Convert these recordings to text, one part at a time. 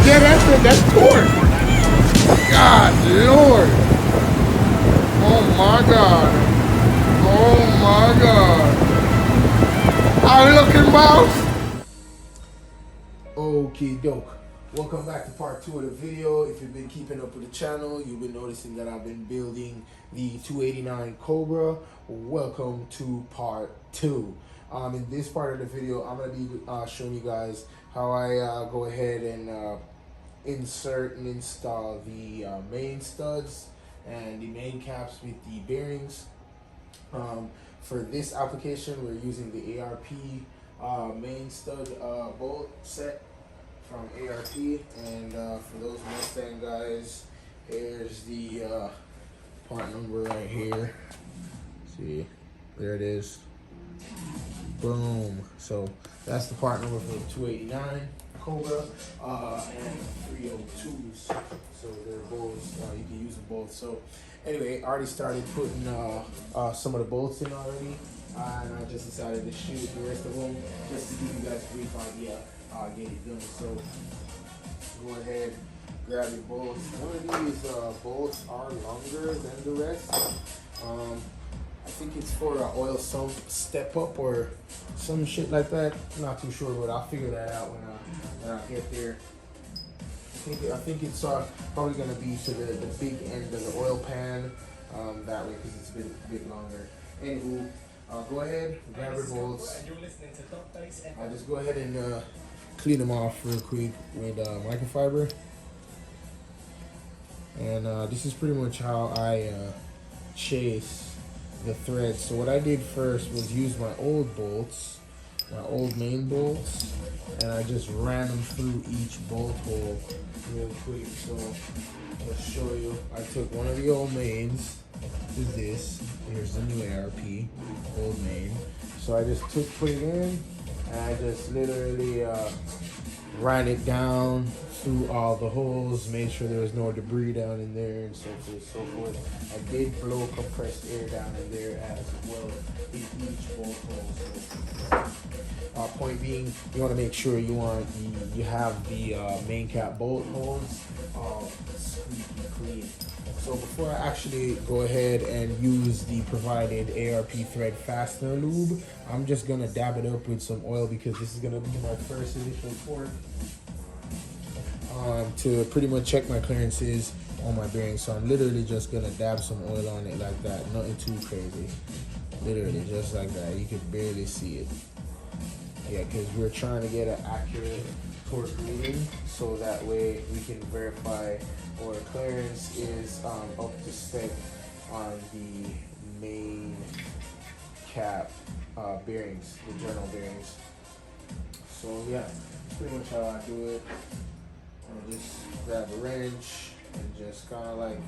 Yeah, that's torque. God Lord. Oh my God. Oh my God. How we looking, boss? Okay, doke. Welcome back to part 2 of the video. If you've been keeping up with the channel, you've been noticing that I've been building the 289 Cobra. Welcome to part 2. In this part of the video, I'm going to be showing you guys how I go ahead and insert and install the main studs and the main caps with the bearings. For this application, we're using the ARP main stud bolt set from ARP, and for those Mustang guys, here's the part number right here. See, there it is. Boom. So that's the part number for the 289 Cobra and 302s. So they're both, you can use them both. So anyway, I already started putting some of the bolts in already, and I just decided to shoot the rest of them just to give you guys a brief idea how I get it done. So go ahead, grab your bolts. One of these bolts are longer than the rest. I think it's for an oil step up or some shit like that. I'm not too sure, but I'll figure that out when I get there. I think it's probably gonna be to the big end of the oil pan that way because it's a bit longer. Anywho, go ahead, grab your bolts. I'll just go ahead and clean them off real quick with microfiber. And this is pretty much how I chase the threads. So what I did first was use my old bolts, my old main bolts, and I just ran them through each bolt hole real quick. So I'll show you. I took one of the old mains, is this. Here's the new ARP, old main. So I just put it in, and I just literally ran it down through all the holes, made sure there was no debris down in there, and so forth, so forth. I did blow compressed air down in there as well in each bolt hole. Point being, you want to make sure you have the main cap bolt holes squeaky clean. So before I actually go ahead and use the provided ARP thread fastener lube, I'm just gonna dab it up with some oil because this is gonna be my first initial torque. To pretty much check my clearances on my bearings. So I'm literally just gonna dab some oil on it like that, nothing too crazy. Literally just like that, you can barely see it. Yeah, because we're trying to get an accurate torque reading so that way we can verify our clearance is up to spec on the main cap bearings, the journal bearings. So yeah, that's pretty much how I do it. I'll just grab a wrench and just kind of like,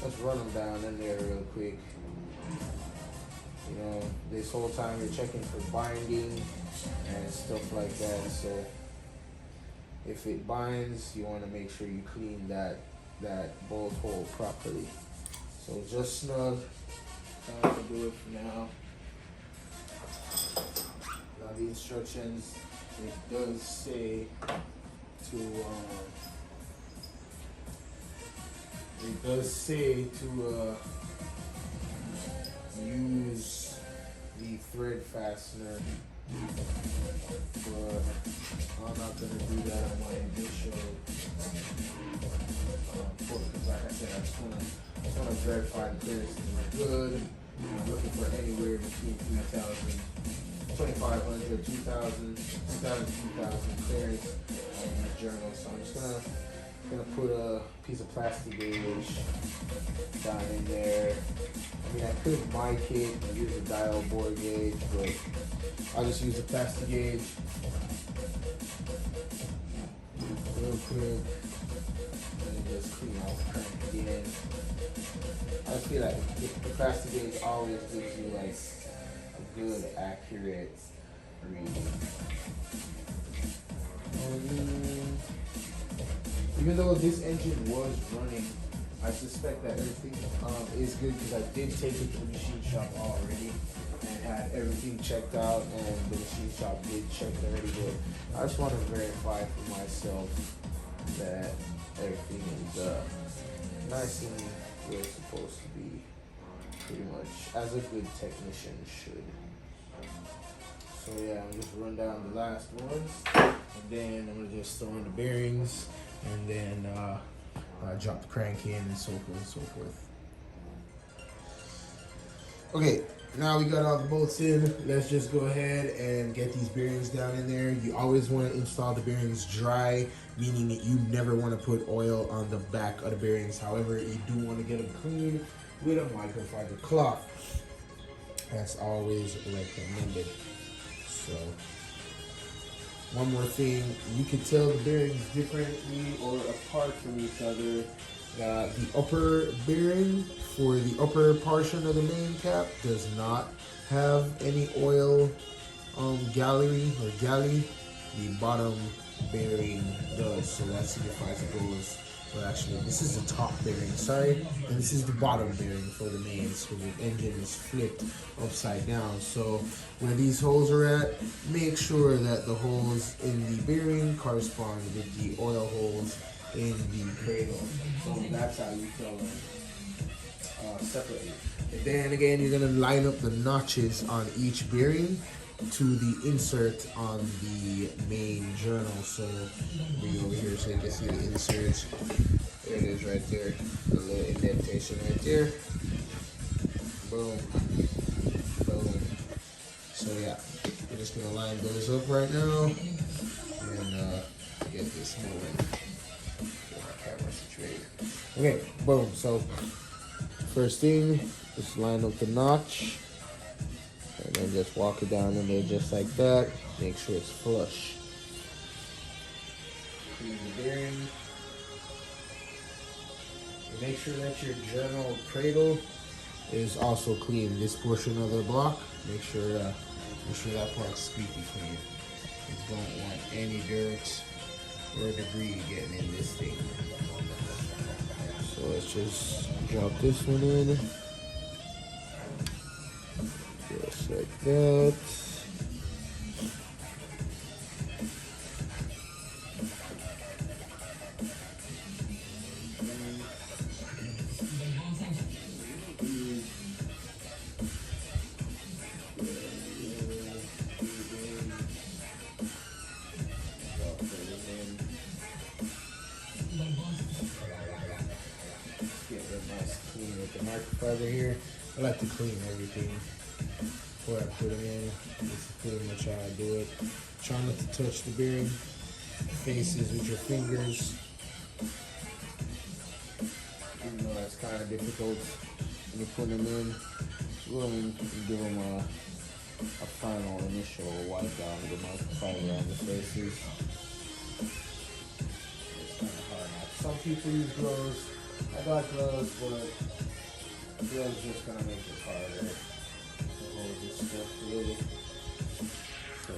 let's run them down in there real quick. You know, this whole time you're checking for binding and stuff like that. So if it binds, you want to make sure you clean that bolt hole properly. So just snug. Time to do it for now. Now the instructions, it does say to use the thread fastener, but I'm not going to do that on my initial because like I said, I just want to verify the clearance is good. I'm looking for anywhere between 3,000, 2,500, 2,000 clearance on the journal. So I'm just gonna put a piece of plastic gauge down in there. I mean, I could mic it and use a dial bore gauge, but I'll just use a plastic gauge real quick and just clean out crank again. I feel like the plastic gauge always gives you like a good, accurate reading. Even though this engine was running, I suspect that everything is good because I did take it to the machine shop already and had everything checked out, and the machine shop did check already, but I just want to verify for myself that everything is nice and where it's supposed to be, pretty much as a good technician should. So yeah, I'm just run down the last ones, and then I'm gonna just throw in the bearings, and then drop the crank in, and so forth and so forth. Okay, now we got all the bolts in. Let's just go ahead and get these bearings down in there. You always want to install the bearings dry, meaning that you never want to put oil on the back of the bearings. However, you do want to get them clean with a microfiber cloth. That's always recommended. So, one more thing, you can tell the bearings differently or apart from each other. The upper bearing for the upper portion of the main cap does not have any oil gallery or galley. The bottom bearing does, so that signifies it goes. Well, actually, this is the top bearing side, and this is the bottom bearing for the main. So the engine is flipped upside down. So where these holes are at, make sure that the holes in the bearing correspond with the oil holes in the cradle. So that's how you tell them separately. And then again, you're gonna line up the notches on each bearing to the insert on the main journal. So bring it over here so you can see the insert. There it is right there. A little indentation right there. Boom. Boom. So yeah, we're just gonna line those up right now and get this moving. Okay, boom. So first thing, just line up the notch, and then just walk it down in there just like that. Make sure it's flush. Clean the bearing. And make sure that your journal cradle is also clean. This portion of the block, make sure that part's squeaky clean. You don't want any dirt or debris getting in this thing. So let's just drop this one in, just like that. Microfiber here. I like to clean everything before I put them in. This is pretty much how I do it. Try not to touch the bearing faces with your fingers. Even though that's kind of difficult when you put them in. Go ahead and give them a final initial wipe down with the microfiber on the faces. It's kind of hard. Now, some people use gloves. I got gloves, but gloves just gonna make it harder to hold this stuff really. So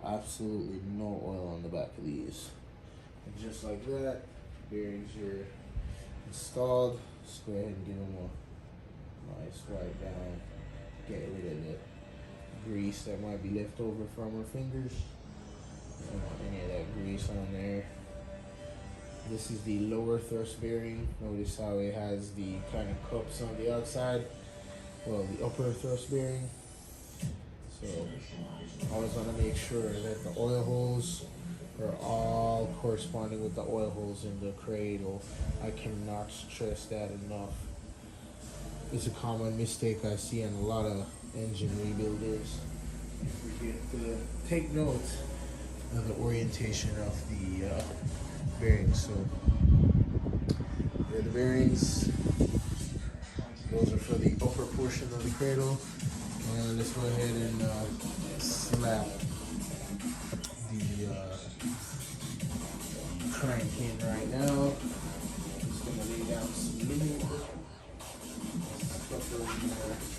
absolutely no oil on the back of these. And just like that, bearings are installed. Just go ahead and give them a nice wipe down. Get rid of the grease that might be left over from our fingers. Don't want any of that grease on there. This is the lower thrust bearing. Notice how it has the kind of cups on the outside. Well, the upper thrust bearing. So always want to make sure that the oil holes are all corresponding with the oil holes in the cradle. I cannot stress that enough. It's a common mistake I see in a lot of engine rebuilders. Forget to take note of the orientation of the bearings. So here are the bearings. Those are for the upper portion of the cradle. And let's go ahead and slap the crank in right now. Just gonna lay down some lube. Stuff over there.